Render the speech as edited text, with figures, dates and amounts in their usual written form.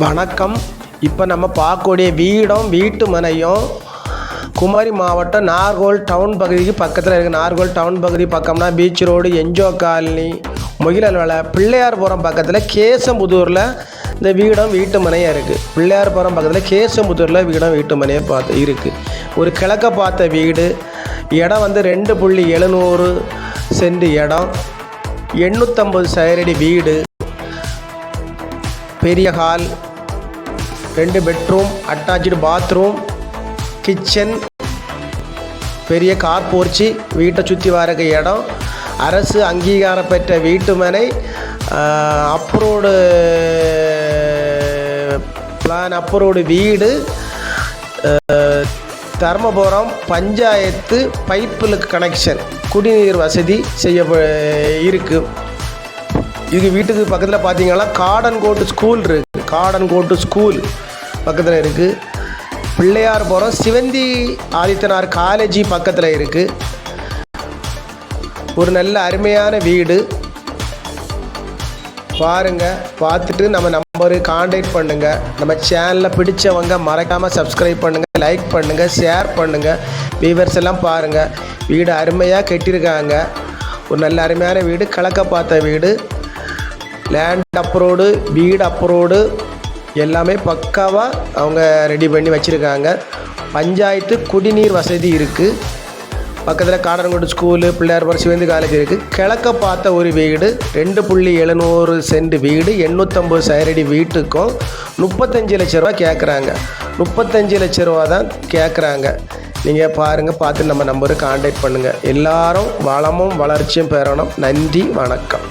வணக்கம். இப்போ நம்ம பார்க்கக்கூடிய வீடும் வீட்டு மனையும் குமரி மாவட்டம் நாகர்கோவில் டவுன் பகுதிக்கு பக்கத்தில் இருக்குது. நாகர்கோவில் டவுன் பகுதி பக்கம்னா பீச் ரோடு, என்ஜோ காலனி, முகிலல்வலை, பிள்ளையார்புரம் பக்கத்தில் கேசம்புதூரில் இந்த வீடும் வீட்டு மனையாக இருக்குது. பிள்ளையார்புரம் பக்கத்தில் கேசம்புதூரில் வீடும் வீட்டு மனையை இருக்குது. ஒரு கிழக்க பார்த்த வீடு. இடம் 2.700 சென்ட் இடம், 850 சதுரடி வீடு, பெரிய hall, 2 bedroom, attach bathroom, kitchen, பெரிய கார் போர்ச்சி, வீட்டை சுற்றி வரக்க இடம், அரசு அங்கீகாரம் பெற்ற வீட்டுமனை, அப்ரூவ்டு பிளான் அப்ரூவ்டு வீடு, தர்மபுரம் பஞ்சாயத்து பைப்பில் கனெக்ஷன், குடிநீர் வசதி செய்ய இருக்குது. இது வீட்டுக்கு பக்கத்தில் பார்த்தீங்கன்னா காடன்கோட்டு ஸ்கூல் இருக்குது. காடன்கோட்டு ஸ்கூல் பக்கத்தில் இருக்குது. பிள்ளையார்புரம் சிவந்தி ஆதித்தனார் காலேஜி பக்கத்தில் இருக்குது. ஒரு நல்ல அருமையான வீடு பாருங்கள். பார்த்துட்டு நம்ம நம்பரு கான்டாக்ட் பண்ணுங்கள். நம்ம சேனலில் பிடிச்சவங்க மறக்காமல் சப்ஸ்கிரைப் பண்ணுங்கள், லைக் பண்ணுங்கள், ஷேர் பண்ணுங்கள். வியூவர்ஸ் எல்லாம் பாருங்கள். வீடு அருமையாக கட்டியிருக்காங்க. ஒரு நல்ல அருமையான வீடு, கிழக்க பார்த்த வீடு, லேண்ட் அப்ரூவ்டு, வீடு அப்ரூவ்டு, எல்லாமே பக்காவாக அவங்க ரெடி பண்ணி வச்சுருக்காங்க. பஞ்சாயத்து குடிநீர் வசதி இருக்குது. பக்கத்தில் காடன்கோட்டு ஸ்கூலு, பிள்ளையார்புரம் சிவந்தி காலேஜ் இருக்குது. கிழக்க பார்த்த ஒரு வீடு, 2.700 சென்ட் வீடு, 850 சதுரடி வீட்டுக்கும் 35 லட்ச ரூபா கேட்குறாங்க. 35 லட்ச ரூபா தான் கேட்குறாங்க. நீங்கள் பாருங்கள், பார்த்து நம்ம நம்பருக்கு கான்டாக்ட் பண்ணுங்கள். எல்லாரும் வளமும் வளர்ச்சியும் பெறணும். நன்றி, வணக்கம்.